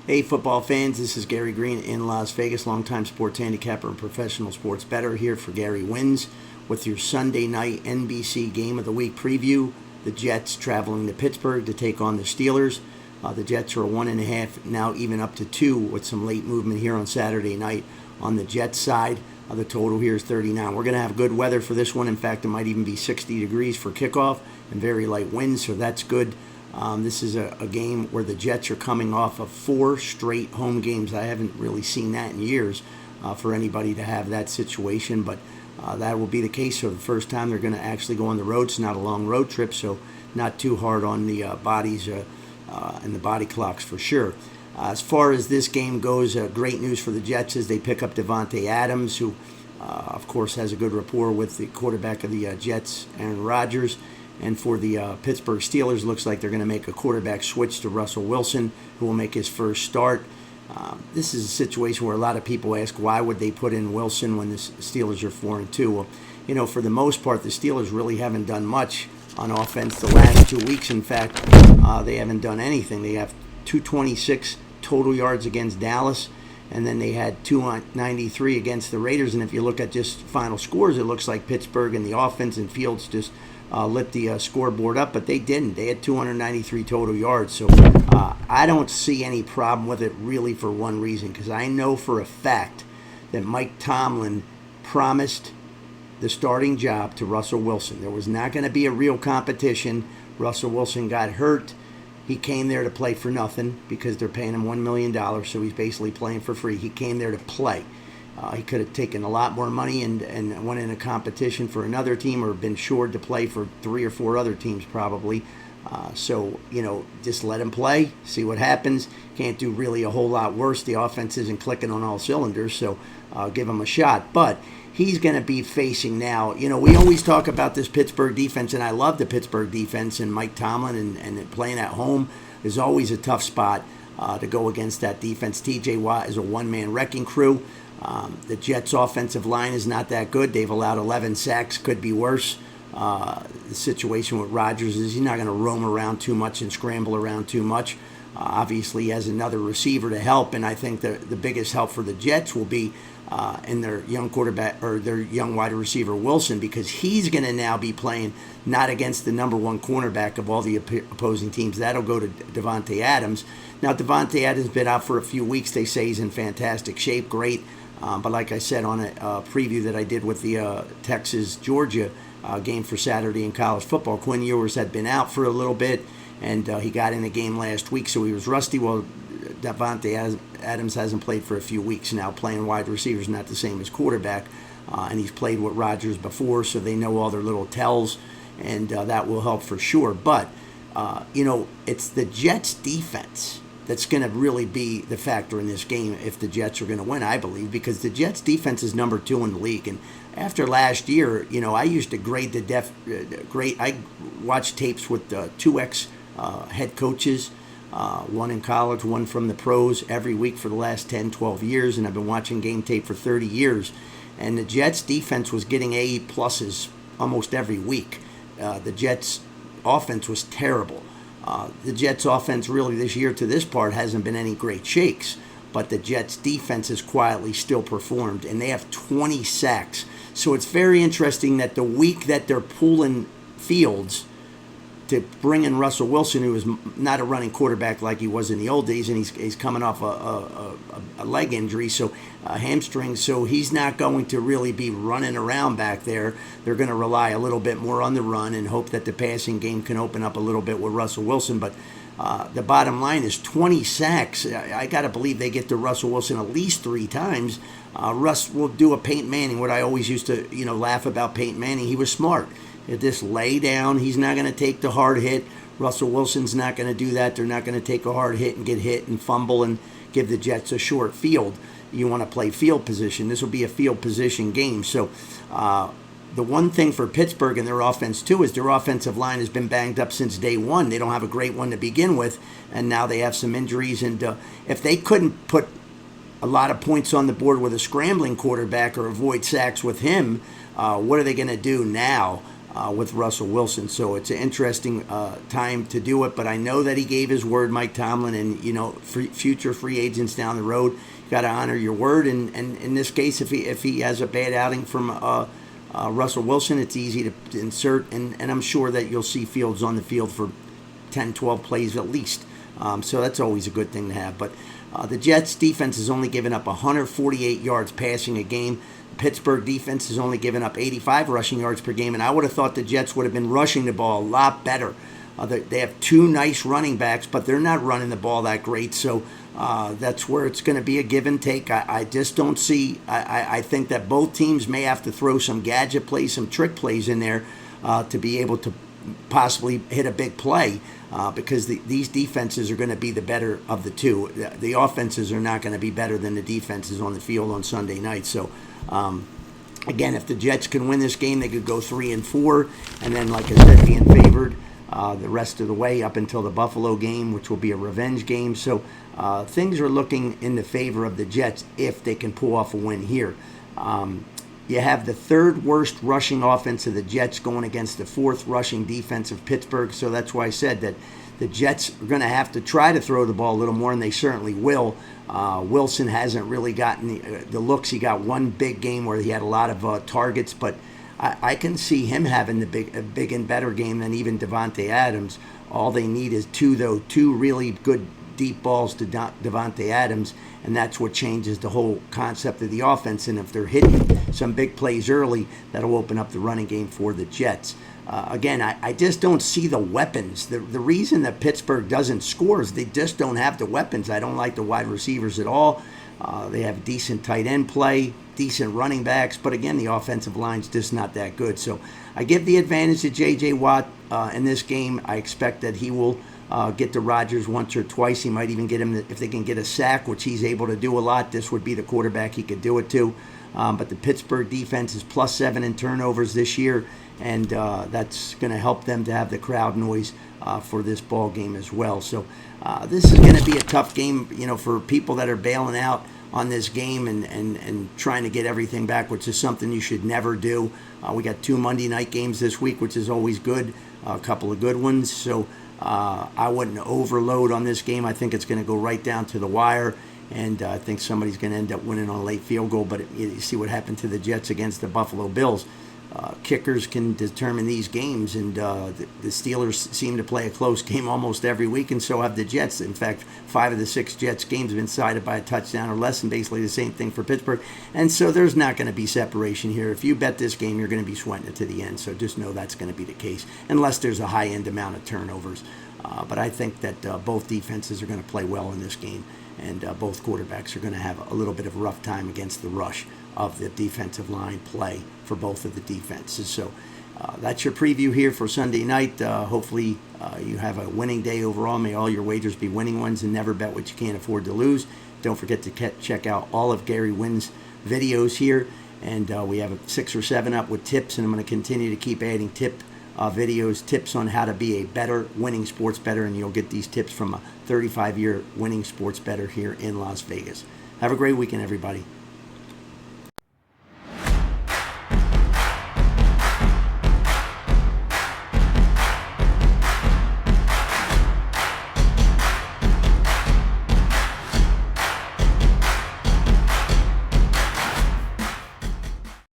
Hey, football fans, this is Gary Greene in Las Vegas, longtime sports handicapper and professional sports bettor here for Gary Wins with your Sunday night NBC Game of the Week preview. The Jets traveling to Pittsburgh to take on the Steelers. The Jets are a 1.5, now even up to 2 with some late movement here on Saturday night on the Jets side. The total here is 39. We're going to have good weather for this one. In fact, it might even be 60 degrees for kickoff and very light winds, so that's good. This is a game where the Jets are coming off of 4 straight home games. I haven't really seen that in years for anybody to have that situation, but that will be the case. So the first time they're going to actually go on the road. It's not a long road trip, so not too hard on the bodies and the body clocks for sure. As far as this game goes, great news for the Jets is they pick up Devante Adams, who, of course, has a good rapport with the quarterback of the Jets, Aaron Rodgers. And for the Pittsburgh Steelers, looks like they're going to make a quarterback switch to Russell Wilson, who will make his first start. This is a situation where a lot of people ask, why would they put in Wilson when the Steelers are 4-2? Well, you know, for the most part, the Steelers really haven't done much on offense the last 2 weeks. In fact, they haven't done anything. They have 226 total yards against Dallas, and then they had 293 against the Raiders. And if you look at just final scores, it looks like Pittsburgh and the offense and Fields just lit the scoreboard up, but they didn't. They had 293 total yards. So I don't see any problem with it really for one reason, because I know for a fact that Mike Tomlin promised the starting job to Russell Wilson. There was not going to be a real competition. Russell Wilson got hurt. He came there to play for nothing because they're paying him $1 million, so he's basically playing for free. He came there to play. He could have taken a lot more money and went in a competition for another team or been shored to play for 3 or 4 other teams probably. So, you know, just let him play, see what happens. Can't do really a whole lot worse. The offense isn't clicking on all cylinders, so give him a shot. But he's going to be facing now, you know, we always talk about this Pittsburgh defense, and I love the Pittsburgh defense, and Mike Tomlin and playing at home is always a tough spot to go against that defense. TJ Watt is a one-man wrecking crew. The Jets' offensive line is not that good. They've allowed 11 sacks, could be worse. The situation with Rodgers is he's not going to roam around too much and scramble around too much. Obviously, he has another receiver to help, and I think the biggest help for the Jets will be in their young quarterback or their young wide receiver Wilson, because he's going to now be playing not against the number 1 cornerback of all the opposing teams. That'll go to Devante Adams. Now, Devante Adams has been out for a few weeks. They say he's in fantastic shape, great. But like I said on a preview that I did with the Texas-Georgia game for Saturday in college football, Quinn Ewers had been out for a little bit, and he got in the game last week, so he was rusty. Well, Devante Adams hasn't played for a few weeks now. Playing wide receiver is not the same as quarterback, and he's played with Rodgers before, so they know all their little tells, and that will help for sure. But, you know, it's the Jets' defense that's going to really be the factor in this game if the Jets are going to win, I believe, because the Jets' defense is number 2 in the league. And after last year, you know, I used to grade I watched tapes with 2 head coaches, one in college, one from the pros, every week for the last 10, 12 years, and I've been watching game tape for 30 years. And the Jets' defense was getting A pluses almost every week. The Jets' offense was terrible. The Jets' offense really this year to this part hasn't been any great shakes, but the Jets' defense has quietly still performed, and they have 20 sacks. So it's very interesting that the week that they're pulling Fields to bring in Russell Wilson, who is not a running quarterback like he was in the old days, and he's coming off a leg injury, so a hamstring, so he's not going to really be running around back there. They're going to rely a little bit more on the run and hope that the passing game can open up a little bit with Russell Wilson. But the bottom line is 20 sacks. I got to believe they get to Russell Wilson at least 3 times. Russ will do a Peyton Manning, what I always used to laugh about Peyton Manning. He was smart. He'll just lay down. He's not going to take the hard hit. Russell Wilson's not going to do that. They're not going to take a hard hit and get hit and fumble and give the Jets a short field. You want to play field position. This will be a field position game. So the one thing for Pittsburgh and their offense, too, is their offensive line has been banged up since day one. They don't have a great one to begin with, and now they have some injuries. And if they couldn't put a lot of points on the board with a scrambling quarterback or avoid sacks with him, what are they going to do now? with Russell Wilson. So it's an interesting time to do it. But I know that he gave his word, Mike Tomlin, and future free agents down the road, you got to honor your word. And in this case, if he has a bad outing from Russell Wilson, it's easy to insert, and I'm sure that you'll see Fields on the field for 10, 12 plays at least. So that's always a good thing to have. But the Jets defense has only given up 148 yards passing a game. The Pittsburgh defense has only given up 85 rushing yards per game, and I would have thought the Jets would have been rushing the ball a lot better. They have two nice running backs, but they're not running the ball that great. So that's where it's going to be a give and take. I just don't see. I think that both teams may have to throw some gadget plays, some trick plays in there to be able to possibly hit a big play because these defenses are going to be the better of the two. The offenses are not going to be better than the defenses on the field on Sunday night. So, again, if the Jets can win this game, they could go 3-4, and then, like I said, being favored the rest of the way up until the Buffalo game, which will be a revenge game. So things are looking in the favor of the Jets if they can pull off a win here. You have the third worst rushing offense of the Jets going against the fourth rushing defense of Pittsburgh. So that's why I said that the Jets are going to have to try to throw the ball a little more, and they certainly will. Wilson hasn't really gotten the looks. He got one big game where he had a lot of targets, but I can see him having a big and better game than even Devante Adams. All they need is two really good deep balls to Devante Adams, and that's what changes the whole concept of the offense. And if they're hitting some big plays early, that'll open up the running game for the Jets. Again, I just don't see the weapons. The reason that Pittsburgh doesn't score is they just don't have the weapons. I don't like the wide receivers at all. They have decent tight end play, decent running backs, but again, the offensive line's just not that good. So I give the advantage to J.J. Watt in this game. I expect that he will get to Rodgers once or twice. He might even get him, if they can get a sack, which he's able to do a lot. This would be the quarterback he could do it to. But the Pittsburgh defense is +7 in turnovers this year, and that's going to help them to have the crowd noise for this ball game as well. So this is going to be a tough game, for people that are bailing out on this game and trying to get everything back, which is something you should never do. We got 2 Monday night games this week, which is always good, a couple of good ones. So I wouldn't overload on this game. I think it's going to go right down to the wire, and I think somebody's going to end up winning on a late field goal. But you see what happened to the Jets against the Buffalo Bills. Kickers can determine these games, and the Steelers seem to play a close game almost every week, and so have the Jets. In fact, 5 of the 6 Jets games have been decided by a touchdown or less, and basically the same thing for Pittsburgh. And so there's not going to be separation here. If you bet this game, you're going to be sweating it to the end, so just know that's going to be the case, unless there's a high-end amount of turnovers. But I think that both defenses are going to play well in this game, and both quarterbacks are going to have a little bit of a rough time against the rush of the defensive line play for both of the defenses. So that's your preview here for Sunday night. Hopefully you have a winning day overall. May all your wagers be winning ones, and never bet what you can't afford to lose. Don't forget to check out all of Gary Wynne's videos here, and we have 6 or 7 up with tips, and I'm going to continue to keep adding videos, tips on how to be a better winning sports bettor, and you'll get these tips from a 35-year winning sports bettor here in Las Vegas. Have a great weekend, everybody.